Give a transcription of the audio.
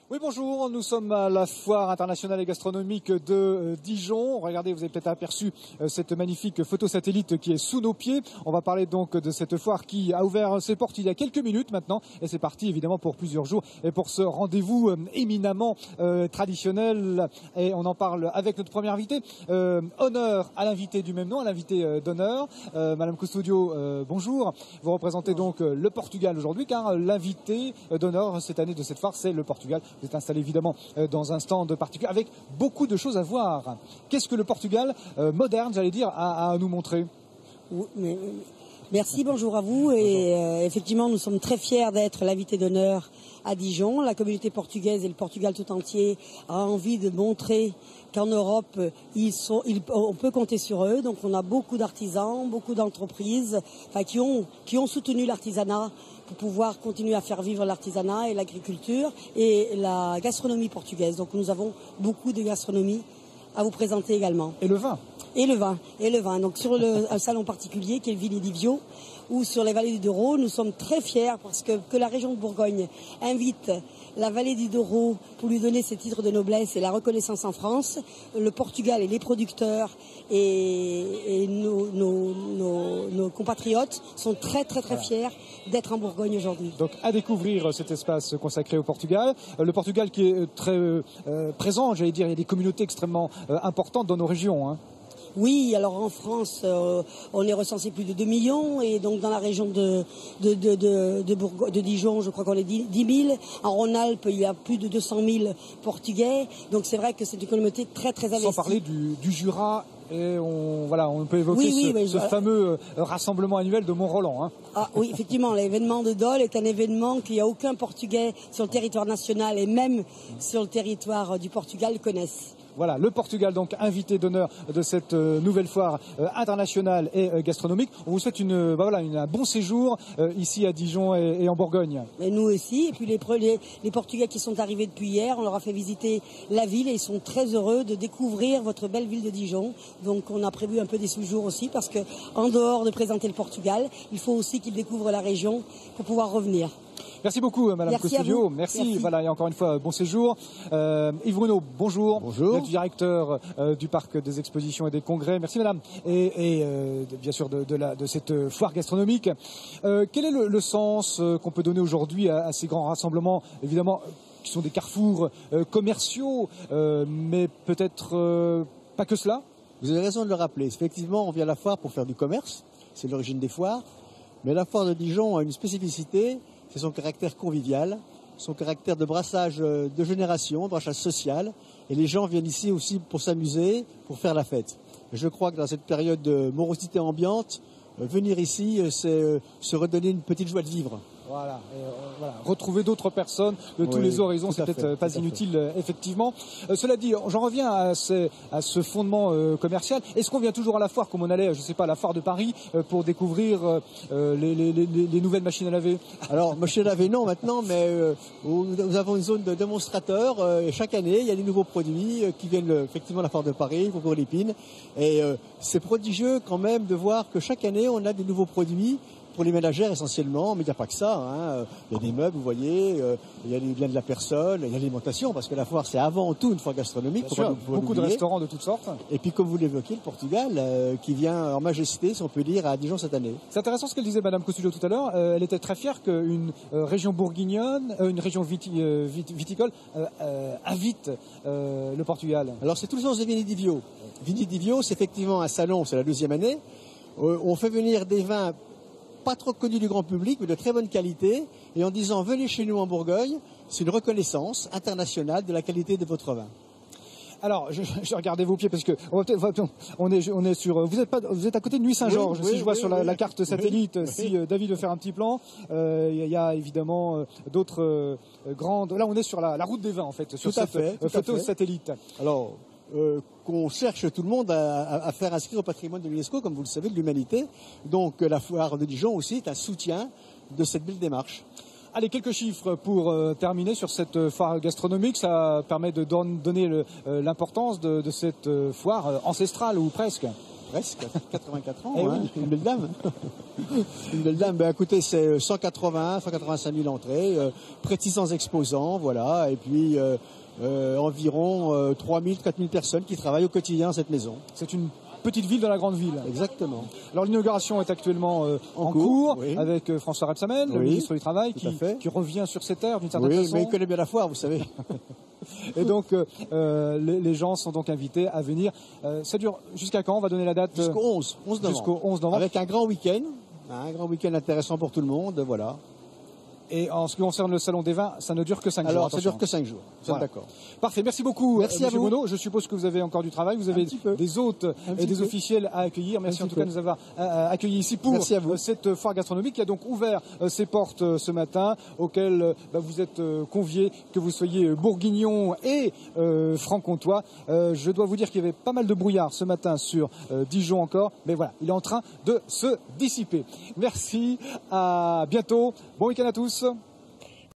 Oui, bonjour, nous sommes à la foire internationale et gastronomique de Dijon. Regardez, vous avez peut-être aperçu cette magnifique photo satellite qui est sous nos pieds. On va parler donc de cette foire qui a ouvert ses portes il y a quelques minutes maintenant. Et c'est parti évidemment pour plusieurs jours et pour ce rendez-vous éminemment traditionnel. Et on en parle avec notre premier invité. Honneur à l'invité du même nom, à l'invité d'honneur. Madame Custodio, bonjour. Vous représentez donc le Portugal aujourd'hui car l'invité d'honneur cette année de cette foire, c'est le Portugal. Vous êtes installé évidemment dans un stand particulier avec beaucoup de choses à voir. Qu'est-ce que le Portugal moderne, j'allais dire, a à nous montrer? Merci, bonjour à vous. Et effectivement, nous sommes très fiers d'être l'invité d'honneur à Dijon. La communauté portugaise et le Portugal tout entier a envie de montrer qu'en Europe, on peut compter sur eux. Donc on a beaucoup d'artisans, beaucoup d'entreprises qui ont soutenu l'artisanat pour pouvoir continuer à faire vivre l'artisanat et l'agriculture et la gastronomie portugaise. Donc nous avons beaucoup de gastronomie à vous présenter également. Et le vin. Et le vin, et le vin. Donc sur un salon particulier qui est le Vini di Vio, ou sur les vallées du Douro, nous sommes très fiers parce que la région de Bourgogne invite la vallée du Douro pour lui donner ses titres de noblesse et la reconnaissance en France. Le Portugal et les producteurs et nos compatriotes sont très fiers d'être en Bourgogne aujourd'hui. Donc à découvrir cet espace consacré au Portugal. Le Portugal qui est très présent, j'allais dire, il y a des communautés extrêmement importantes dans nos régions. Hein. Oui, alors en France, on est recensé plus de 2 millions et donc dans la région de Dijon, je crois qu'on est 10 000. En Rhône-Alpes, il y a plus de 200 000 Portugais. Donc c'est vrai que c'est une communauté très investie. Sans parler du Jura. Et on peut évoquer ce fameux rassemblement annuel de Mont-Roland. Hein. Ah oui, effectivement, l'événement de Dole est un événement qu'il n'y a aucun Portugais sur le territoire national et même sur le territoire du Portugal connaissent. Voilà, le Portugal, donc invité d'honneur de cette nouvelle foire internationale et gastronomique. On vous souhaite un bon séjour ici à Dijon et en Bourgogne. Et nous aussi. Et puis les Portugais qui sont arrivés depuis hier, on leur a fait visiter la ville et ils sont très heureux de découvrir votre belle ville de Dijon. Donc on a prévu un peu des séjours aussi parce que en dehors de présenter le Portugal, il faut aussi qu'ils découvrent la région pour pouvoir revenir. Merci beaucoup, Madame Custodio. Merci. Voilà, et encore une fois, bon séjour. Yves Bruno, bonjour. Bonjour. Vous êtes directeur du Parc des Expositions et des Congrès. Merci, Madame. Et bien sûr, de cette foire gastronomique. Quel est le sens qu'on peut donner aujourd'hui à ces grands rassemblements, évidemment, qui sont des carrefours commerciaux, mais peut-être pas que cela? Vous avez raison de le rappeler. Effectivement, on vient à la foire pour faire du commerce. C'est l'origine des foires. Mais la foire de Dijon a une spécificité. C'est son caractère convivial, son caractère de brassage de génération, de brassage social. Et les gens viennent ici aussi pour s'amuser, pour faire la fête. Et je crois que dans cette période de morosité ambiante, venir ici, c'est se redonner une petite joie de vivre. Voilà, retrouver d'autres personnes de tous les horizons, c'est peut-être pas inutile, effectivement. Cela dit, j'en reviens à ce fondement commercial. Est-ce qu'on vient toujours à la foire, comme on allait, je ne sais pas, à la foire de Paris, pour découvrir les nouvelles machines à laver? Alors, machines à laver, non, maintenant, mais nous avons une zone de démonstrateurs. Et chaque année, il y a des nouveaux produits qui viennent effectivement à la foire de Paris, pour l'épine. Et c'est prodigieux quand même de voir que chaque année, on a des nouveaux produits. Pour les ménagères essentiellement, mais il n'y a pas que ça. Hein. Il y a des meubles, vous voyez, il y a les biens de la personne, il y a l'alimentation, parce que la foire c'est avant tout une foire gastronomique. Beaucoup de restaurants de toutes sortes. Et puis comme vous l'évoquez, le Portugal, qui vient en majesté, si on peut dire, à Dijon cette année. C'est intéressant ce qu'elle disait Madame Custodio tout à l'heure. Elle était très fière qu'une région bourguignonne, une région viticole, invite le Portugal. Alors c'est tout le sens de Vini di Vio. Vini di Vio, c'est effectivement un salon, c'est la 2e année. On fait venir des vins pas trop connus du grand public, mais de très bonne qualité. Et en disant, venez chez nous en Bourgogne, c'est une reconnaissance internationale de la qualité de votre vin. Alors, je regardais vos pieds parce que on est sur. Vous êtes à côté de Nuit-Saint-Georges. Si je vois sur la carte satellite, si David veut faire un petit plan, il y a évidemment d'autres grandes. Là, on est sur la route des vins en fait, sur cette photo satellite. Alors. Qu'on cherche tout le monde à faire inscrire au patrimoine de l'UNESCO, comme vous le savez, de l'humanité. Donc la foire de Dijon aussi est un soutien de cette belle démarche. Allez, quelques chiffres pour terminer sur cette foire gastronomique. Ça permet de donner l'importance de cette foire ancestrale ou presque. Presque, 84 ans, Eh hein, oui. une belle dame. Une belle dame, ben, écoutez, c'est 185 000 entrées, près de 600 exposants, voilà, et puis environ 3 000, 4 000 personnes qui travaillent au quotidien dans cette maison. C'est une petite ville dans la grande ville. Exactement. Alors l'inauguration est actuellement en cours, cours oui. avec François Rebsamen, le Oui, ministre du Travail, tout à fait. qui revient sur ces terres d'une certaine Oui, façon. mais il connaît bien la foire, vous savez. Et donc les gens sont donc invités à venir. Ça dure jusqu'à quand? On va donner la date Jusqu'au 11 novembre. Jusqu'au 11 novembre. Avec un grand week-end, un grand week-end intéressant pour tout le monde, voilà. Et en ce qui concerne le Salon des Vins, ça ne dure que 5 jours. Alors, ça attention. dure que 5 jours, vous êtes Voilà. d'accord. Parfait, merci beaucoup Merci à Monsieur vous. Monod. Je suppose que vous avez encore du travail, vous avez petit peu. des hôtes et petit des peu. officiels à accueillir. Merci en petit tout cas peu. de nous avoir accueillis ici pour Merci à vous. cette foire gastronomique qui a donc ouvert ses portes ce matin, auquel vous êtes conviés, que vous soyez bourguignon et franc-comtois. Je dois vous dire qu'il y avait pas mal de brouillard ce matin sur Dijon encore, mais voilà, il est en train de se dissiper. Merci, à bientôt, bon week-end à tous.